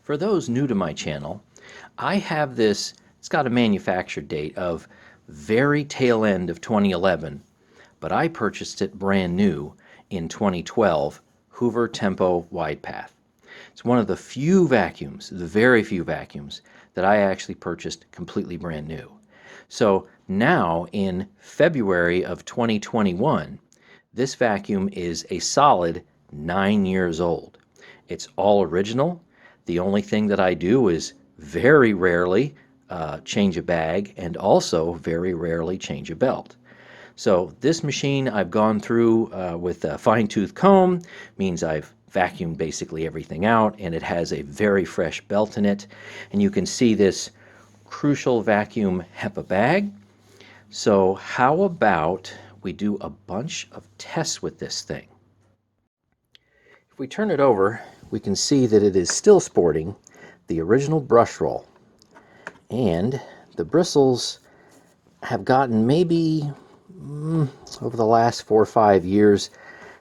For those new to my channel, I have this, it's got a manufacture date of very tail end of 2011, but I purchased it brand new in 2012, Hoover Tempo Widepath. It's one of the few vacuums, the very few vacuums, that I actually purchased completely brand new. So now in February of 2021, this vacuum is a solid 9 years old. It's all original. The only thing that I do is very rarely change a bag and also very rarely change a belt. So this machine I've gone through with a fine-tooth comb, means I've vacuumed basically everything out, and it has a very fresh belt in it. And you can see this crucial vacuum HEPA bag. So how about we do a bunch of tests with this thing? If we turn it over, we can see that it is still sporting the original brush roll, and the bristles have gotten maybe over the last 4 or 5 years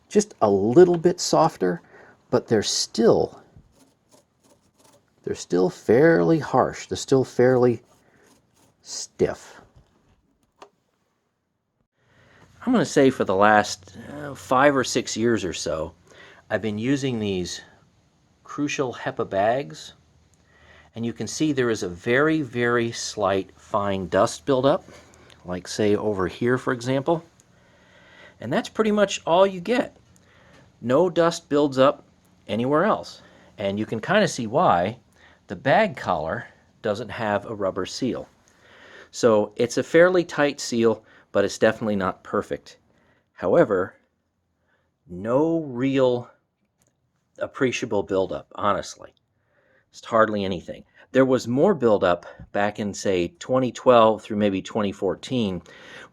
just a little bit softer, but they're still fairly harsh. They're still fairly stiff. I'm going to say for the last 5 or 6 years or so, I've been using these crucial HEPA bags, and you can see there is a very, very slight fine dust buildup, like say over here, for example. And that's pretty much all you get. No dust builds up anywhere else. And you can kind of see why. The bag collar doesn't have a rubber seal. So it's a fairly tight seal, but it's definitely not perfect. However, no real appreciable buildup, honestly. It's hardly anything. There was more buildup back in, say, 2012 through maybe 2014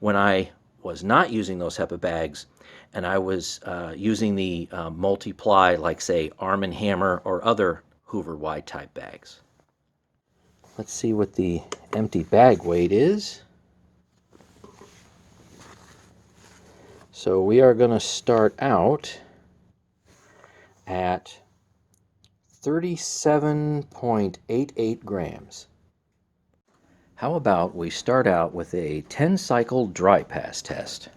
when I was not using those HEPA bags and I was using the multi-ply, like, say, Arm & Hammer or other Hoover wide type bags. Let's see what the empty bag weight is. So we are going to start out at 37.88 grams. How about we start out with a 10-cycle dry pass test?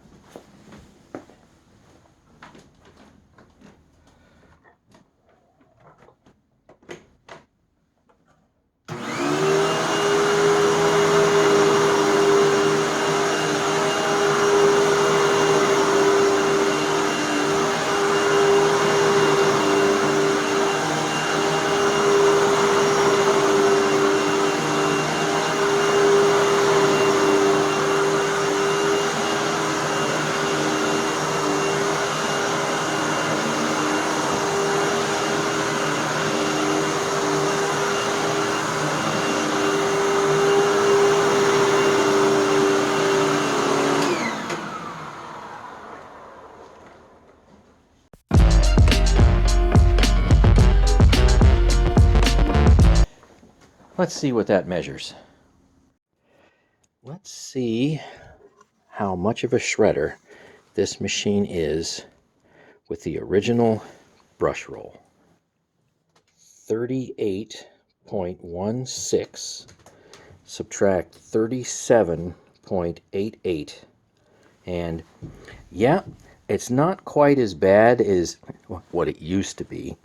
Let's see what that measures. Let's see how much of a shredder this machine is with the original brush roll. 38.16, subtract 37.88, and yeah, it's not quite as bad as what it used to be,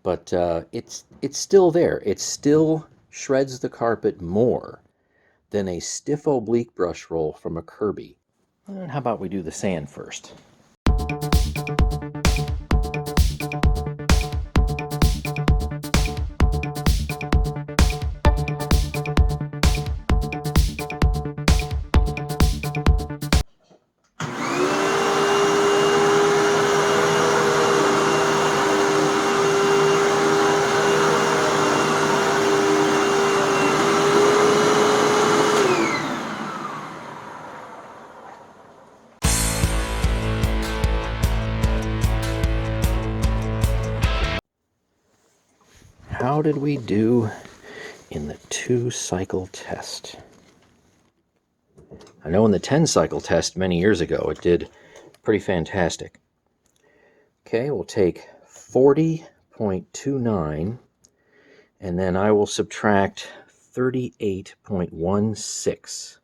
but it's still there. It still shreds the carpet more than a stiff oblique brush roll from a Kirby. And how about we do the sand first? How did we do in the 2-cycle test? I know in the 10-cycle test many years ago it did pretty fantastic. Okay, we'll take 40.29 and then I will subtract 38.16.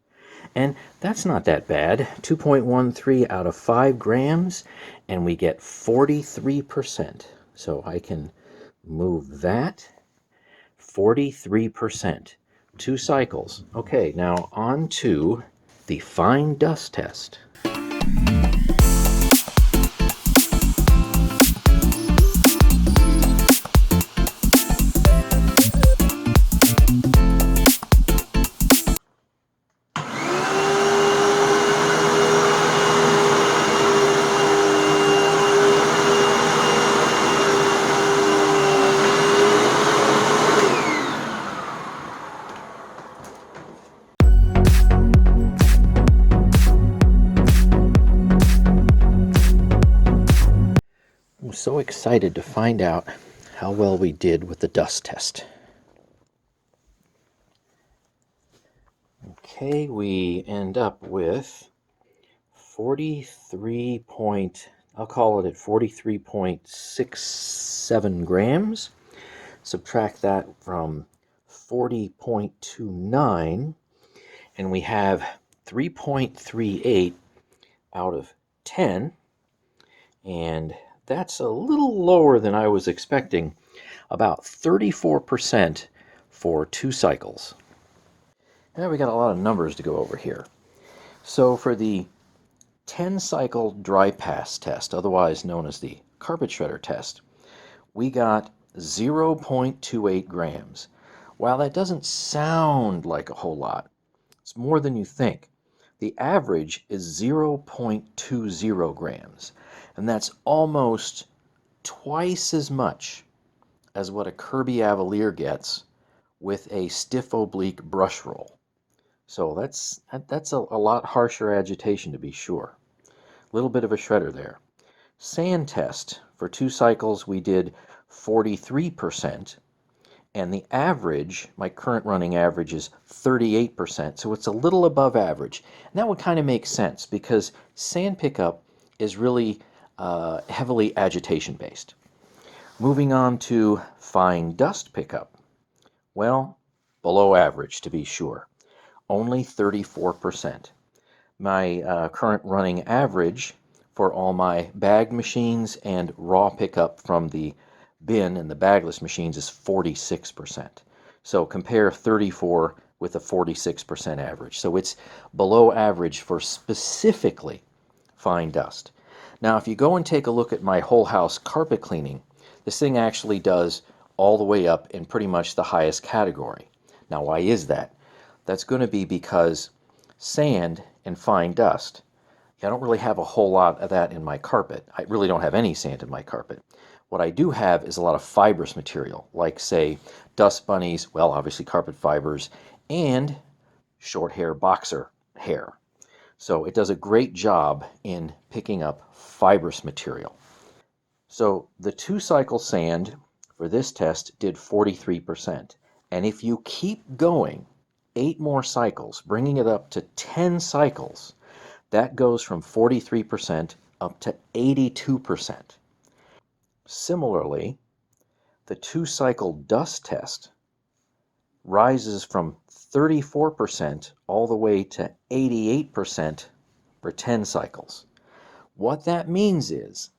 And that's not that bad. 2.13 out of 5 grams, and we get 43%. So I can move that. 43%. 2 cycles. Okay, now on to the fine dust test. I'm so excited to find out how well we did with the dust test. Okay, we end up with 43 I'll call it at 43.67 grams. Subtract that from 40.29, and we have 3.38 out of 10, and that's a little lower than I was expecting, about 34% for 2 cycles. Now we got a lot of numbers to go over here. So for the 10-cycle dry pass test, otherwise known as the carpet shredder test, we got 0.28 grams. While that doesn't sound like a whole lot, it's more than you think. The average is 0.20 grams, and that's almost twice as much as what a Kirby Avalier gets with a stiff oblique brush roll. So that's a lot harsher agitation, to be sure. A little bit of a shredder there. Sand test, for 2 cycles we did 43%, and the average, my current running average, is 38%, so it's a little above average. And that would kind of make sense because sand pickup is really heavily agitation based. Moving on to fine dust pickup. Well, below average, to be sure. Only 34%. My current running average for all my bagged machines and raw pickup from the bin and the bagless machines is 46%. So compare 34 with a 46% average. So it's below average for specifically fine dust. Now, if you go and take a look at my whole house carpet cleaning, this thing actually does all the way up in pretty much the highest category. Now, why is that? That's going to be because sand and fine dust, I don't really have a whole lot of that in my carpet. I really don't have any sand in my carpet. What I do have is a lot of fibrous material, like, say, dust bunnies, well, obviously carpet fibers, and short hair boxer hair. So it does a great job in picking up fibrous material. So the 2-cycle sand for this test did 43%. And if you keep going 8 more cycles, bringing it up to 10 cycles, that goes from 43% up to 82%. Similarly, the 2-cycle dust test rises from 34% all the way to 88% for 10 cycles. What that means is,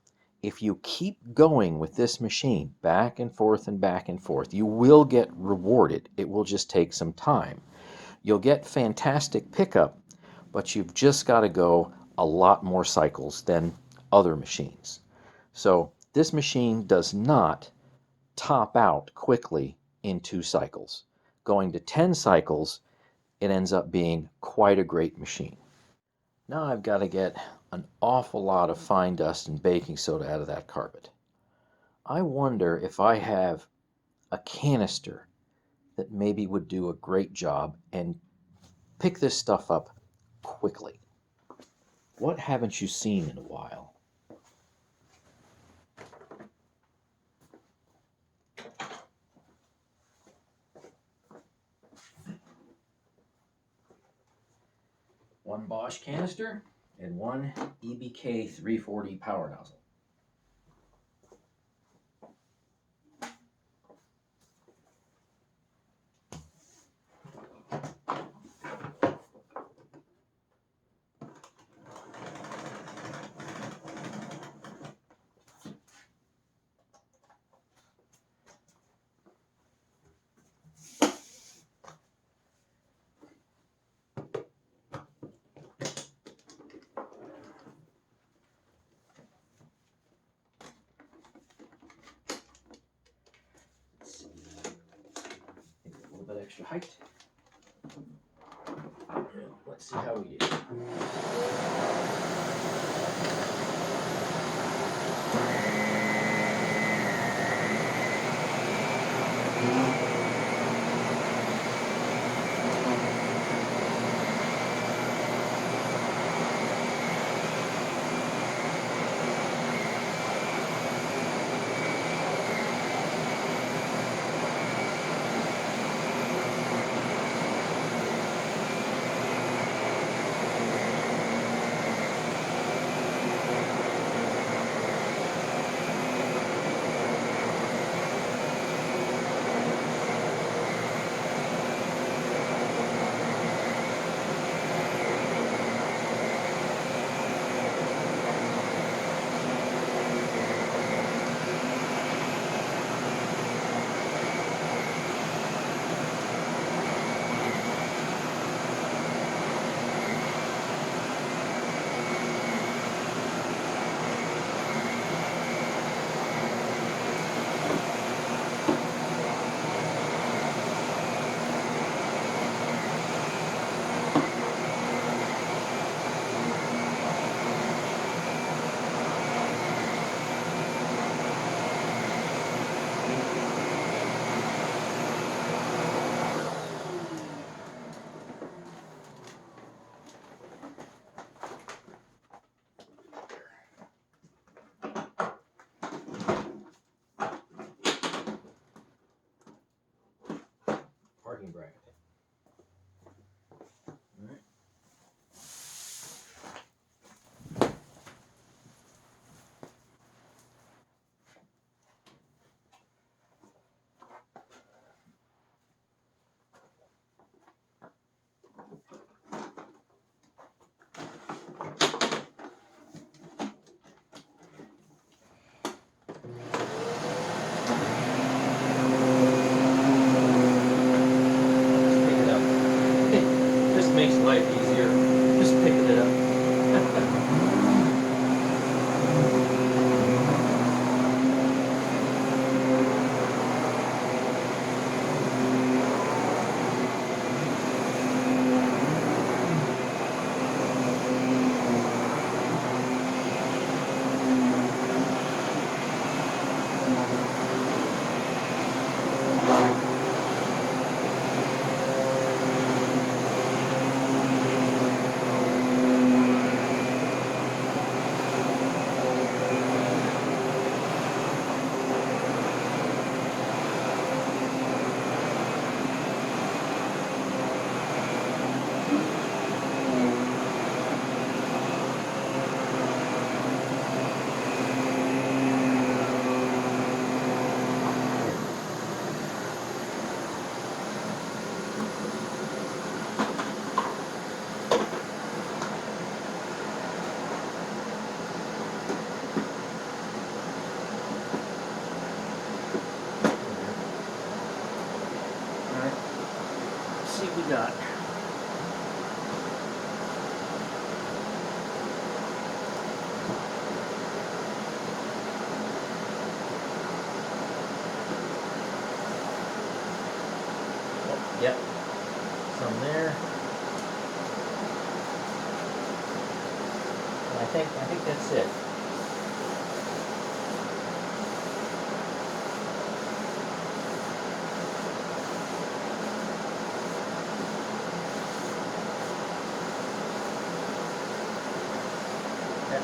if you keep going with this machine back and forth and back and forth, you will get rewarded. It will just take some time. You'll get fantastic pickup, but you've just got to go a lot more cycles than other machines. So this machine does not top out quickly in 2 cycles. Going to 10 cycles, it ends up being quite a great machine. Now I've got to get an awful lot of fine dust and baking soda out of that carpet. I wonder if I have a canister that maybe would do a great job and pick this stuff up quickly. What haven't you seen in a while? One Bosch canister and one EBK 340 power nozzle. extra height. Let's see how we do. Parking bracket. All right. Pick it up. Just makes life easier. Just picking it up. See what we got. Oh, yep, some there. I think that's it.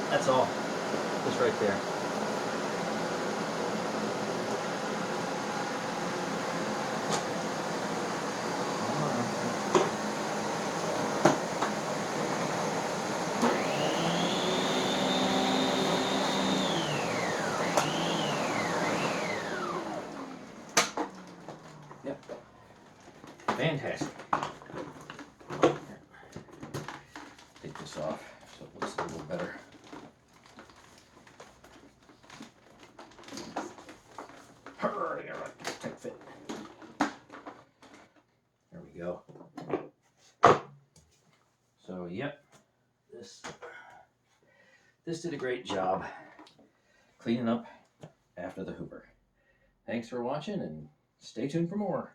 That's all. Just right there. Yep. Fantastic. Take this off so it looks a little better. Tight fit. There we go. So yep, this did a great job cleaning up after the Hoover. Thanks for watching and stay tuned for more.